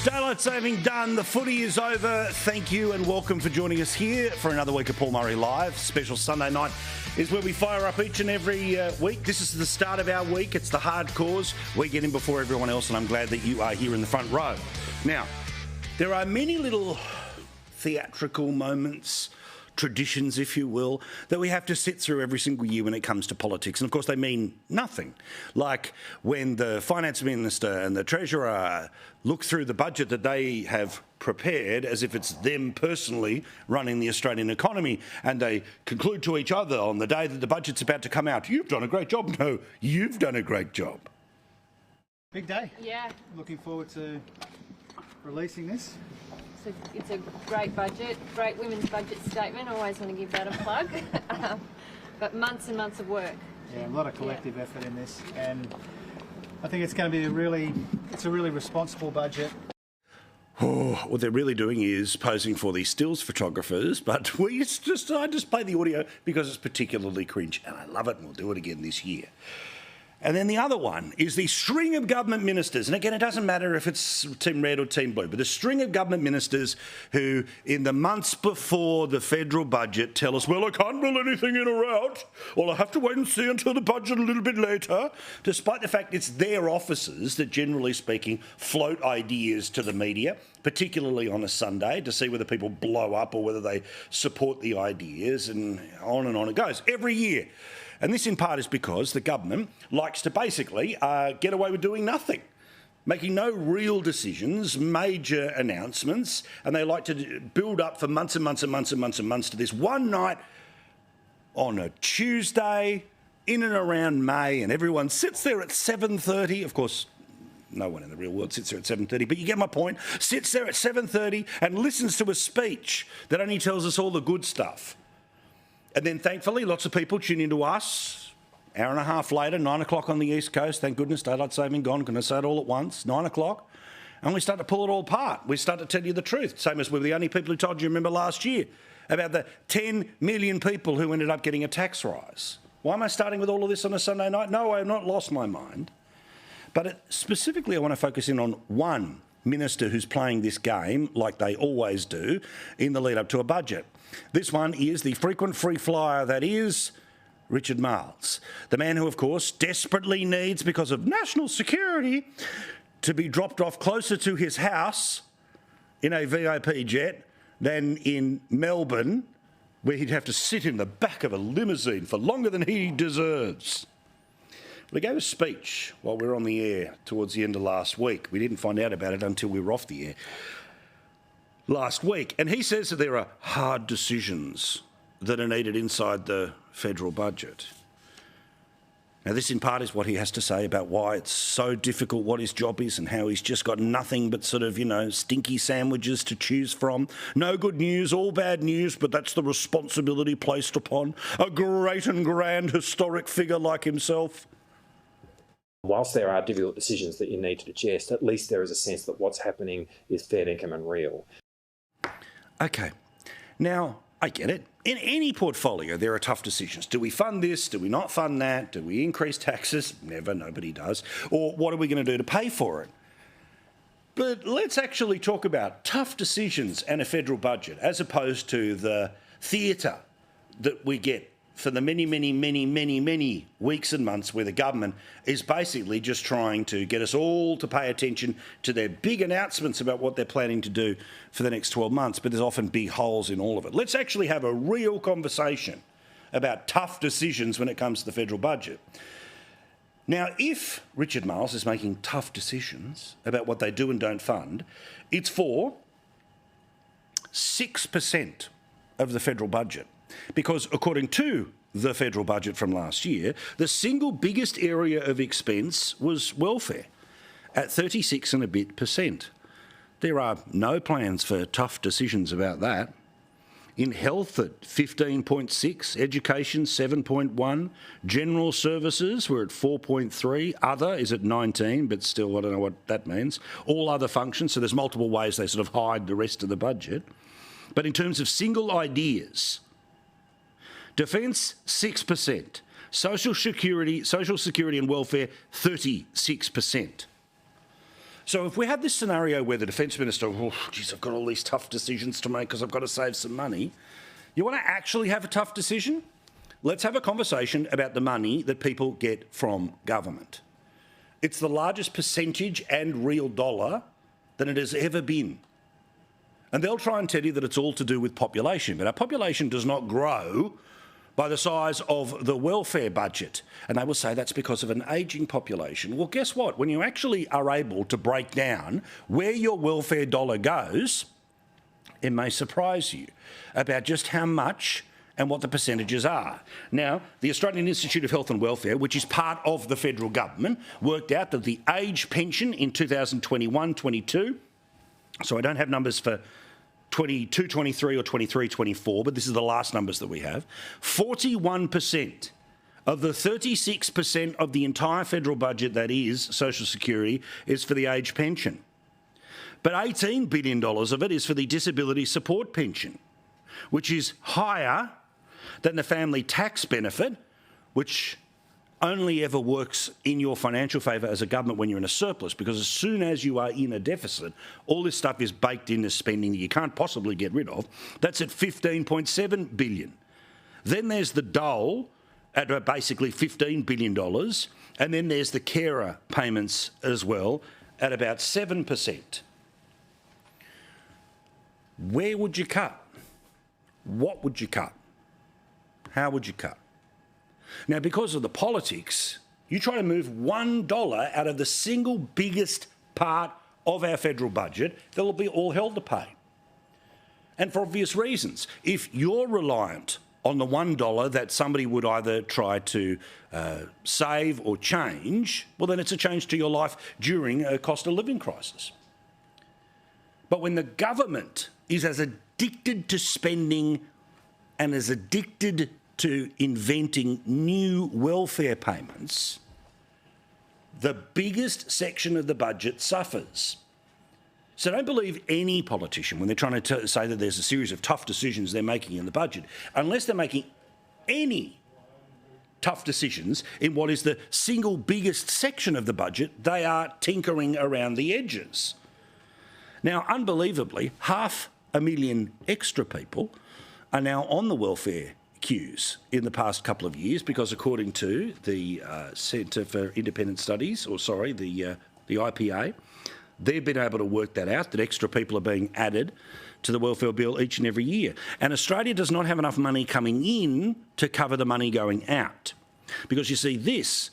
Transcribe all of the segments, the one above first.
Daylight saving done. The footy is over. Thank you and welcome for joining us here for another week of Paul Murray Live. Special Sunday night is where we fire up each and every week. This is the start of our week. It's the hard cause. We get in before everyone else, and I'm glad that you are here in the front row. Now, there are many little theatrical moments, traditions, if you will, that we have to sit through every single year when it comes to politics. And of course, they mean nothing. Like when the finance minister and the treasurer look through the budget that they have prepared as if it's them personally running the Australian economy, and they conclude to each other on the day that the budget's about to come out, "You've done a great job." No, you've done a great job. Big day. Yeah. Looking forward to releasing this. It's a great budget, great women's budget statement. I always want to give that a plug. But months and months of work. Yeah, a lot of collective effort in this, and I think it's going to be a really responsible budget. Oh, what they're really doing is posing for these stills photographers, but I just play the audio because it's particularly cringe, and I love it, and we'll do it again this year. And then the other one is the string of government ministers. And again, it doesn't matter if it's Team Red or Team Blue, but the string of government ministers who, in the months before the federal budget, tell us, well, I can't rule anything in or out. Well, I have to wait and see until the budget a little bit later, despite the fact it's their offices that, generally speaking, float ideas to the media, particularly on a Sunday, to see whether people blow up or whether they support the ideas, and on it goes. Every year. And this in part is because the government likes to basically get away with doing nothing, making no real decisions, major announcements, and they like to build up for months and months and months and months and months to this one night on a Tuesday in and around May, and everyone sits there at 7:30. Of course, no one in the real world sits there at 7:30, but you get my point. Sits there at 7:30 and listens to a speech that only tells us all the good stuff. And then, thankfully, lots of people tune into us. Hour and a half later, 9 o'clock on the East Coast. Thank goodness, daylight saving gone. Can I say it all at once? 9 o'clock. And we start to pull it all apart. We start to tell you the truth. Same as we were the only people who told you, remember last year, about the 10 million people who ended up getting a tax rise. Why am I starting with all of this on a Sunday night? No, I have not lost my mind. But specifically, I want to focus in on one minister who's playing this game, like they always do, in the lead up to a budget. This one is the frequent free flyer that is Richard Marles, the man who, of course, desperately needs, because of national security, to be dropped off closer to his house in a VIP jet than in Melbourne, where he'd have to sit in the back of a limousine for longer than he deserves. But he gave a speech while we were on the air towards the end of last week. We didn't find out about it until we were off the air last week. And he says that there are hard decisions that are needed inside the federal budget. Now, this in part is what he has to say about why it's so difficult, what his job is, and how he's just got nothing but sort of, stinky sandwiches to choose from. No good news, all bad news, but that's the responsibility placed upon a great and grand historic figure like himself. Whilst there are difficult decisions that you need to digest, at least there is a sense that what's happening is fair income and real. Okay. Now, I get it. In any portfolio, there are tough decisions. Do we fund this? Do we not fund that? Do we increase taxes? Never. Nobody does. Or what are we going to do to pay for it? But let's actually talk about tough decisions and a federal budget, as opposed to the theatre that we get for the many weeks and months where the government is basically just trying to get us all to pay attention to their big announcements about what they're planning to do for the next 12 months, but there's often big holes in all of it. Let's actually have a real conversation about tough decisions when it comes to the federal budget. Now, if Richard Marles is making tough decisions about what they do and don't fund, it's for 6% of the federal budget. Because according to the federal budget from last year, the single biggest area of expense was welfare at 36 and a bit %. There are no plans for tough decisions about that. In health at 15.6, education 7.1, general services were at 4.3, other is at 19, but still I don't know what that means. All other functions, so there's multiple ways they sort of hide the rest of the budget. But in terms of single ideas, defence 6%, social security and welfare 36%. So if we have this scenario where the Defence Minister, oh, geez, I've got all these tough decisions to make because I've got to save some money, you want to actually have a tough decision? Let's have a conversation about the money that people get from government. It's the largest percentage and real dollar than it has ever been. And they'll try and tell you that it's all to do with population, but our population does not grow by the size of the welfare budget. And they will say that's because of an ageing population. Well, guess what? When you actually are able to break down where your welfare dollar goes, it may surprise you about just how much and what the percentages are. Now, the Australian Institute of Health and Welfare, which is part of the federal government, worked out that the age pension in 2021-22, so I don't have numbers for 22, 23 or 23, 24, but this is the last numbers that we have, 41% of the 36% of the entire federal budget that is social security is for the age pension. But $18 billion of it is for the disability support pension, which is higher than the family tax benefit, which only ever works in your financial favour as a government when you're in a surplus, because as soon as you are in a deficit, all this stuff is baked into spending that you can't possibly get rid of. That's at $15.7 billion. Then there's the dole at basically $15 billion, and then there's the carer payments as well at about 7%. Where would you cut? What would you cut? How would you cut? Now, because of the politics, you try to move $1 out of the single biggest part of our federal budget, they'll be all hell to pay. And for obvious reasons. If you're reliant on the $1 that somebody would either try to save or change, well, then it's a change to your life during a cost of living crisis. But when the government is as addicted to spending and as addicted to inventing new welfare payments, the biggest section of the budget suffers. So don't believe any politician when they're trying to say that there's a series of tough decisions they're making in the budget, unless they're making any tough decisions in what is the single biggest section of the budget. They are tinkering around the edges. Now, unbelievably, 500,000 extra people are now on the welfare queues in the past couple of years, because according to the Centre for Independent Studies, the IPA, they've been able to work that out, that extra people are being added to the welfare bill each and every year. And Australia does not have enough money coming in to cover the money going out. Because you see, this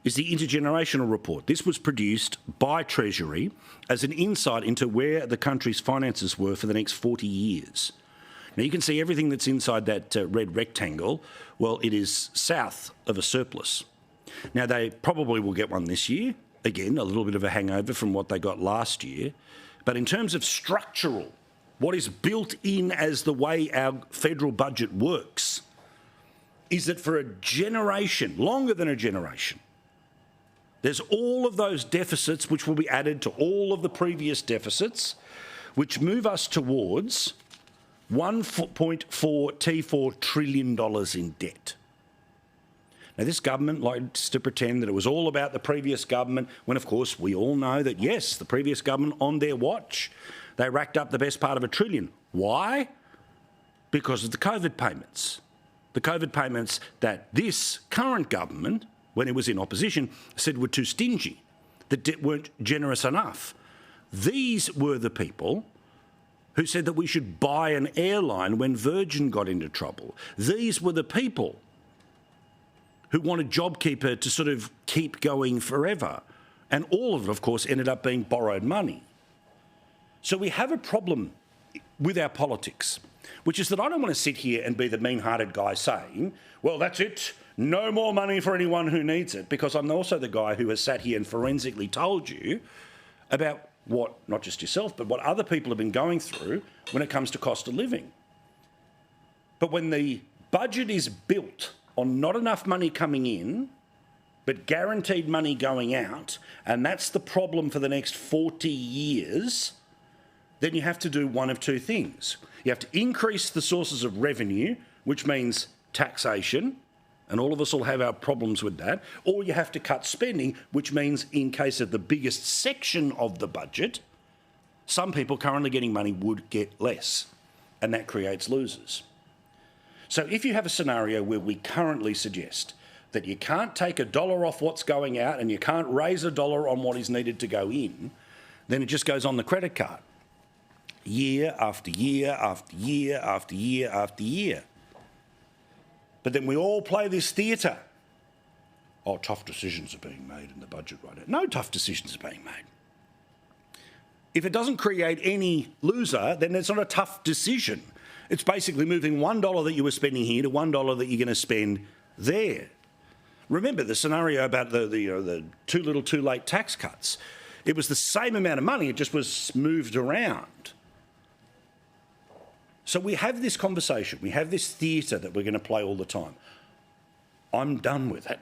is the intergenerational report. This was produced by Treasury as an insight into where the country's finances were for the next 40 years. Now, you can see everything that's inside that red rectangle. Well, it is south of a surplus. Now, they probably will get one this year. Again, a little bit of a hangover from what they got last year. But in terms of structural, what is built in as the way our federal budget works, is that for a generation, longer than a generation, there's all of those deficits which will be added to all of the previous deficits, which move us towards $1.4 trillion in debt. Now, this government likes to pretend that it was all about the previous government, when, of course, we all know that, yes, the previous government, on their watch, they racked up the best part of $1 trillion. Why? Because of the COVID payments. The COVID payments that this current government, when it was in opposition, said were too stingy, that weren't generous enough. These were the people who said that we should buy an airline when Virgin got into trouble. These were the people who wanted JobKeeper to sort of keep going forever. And all of it, of course, ended up being borrowed money. So we have a problem with our politics, which is that I don't want to sit here and be the mean-hearted guy saying, well, that's it, no more money for anyone who needs it, because I'm also the guy who has sat here and forensically told you about what, not just yourself, but what other people have been going through when it comes to cost of living. But when the budget is built on not enough money coming in, but guaranteed money going out, and that's the problem for the next 40 years, then you have to do one of two things. You have to increase the sources of revenue, which means taxation, And all of us will have our problems with that. Or you have to cut spending, which means in case of the biggest section of the budget, some people currently getting money would get less. And that creates losers. So if you have a scenario where we currently suggest that you can't take $1 off what's going out and you can't raise $1 on what is needed to go in, then it just goes on the credit card. Year after year after year after year after year. But then we all play this theatre. Oh, tough decisions are being made in the budget right now. No tough decisions are being made. If it doesn't create any loser, then it's not a tough decision. It's basically moving $1 that you were spending here to $1 that you're going to spend there. Remember the scenario about the too little, too late tax cuts. It was the same amount of money, it just was moved around. So we have this conversation, we have this theatre that we're going to play all the time. I'm done with it.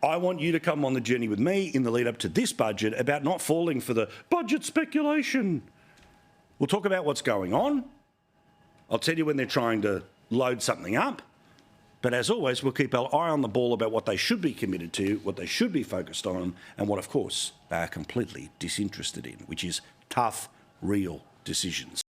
I want you to come on the journey with me in the lead up to this budget about not falling for the budget speculation. We'll talk about what's going on. I'll tell you when they're trying to load something up. But as always, we'll keep our eye on the ball about what they should be committed to, what they should be focused on, and what, of course, they are completely disinterested in, which is tough, real decisions.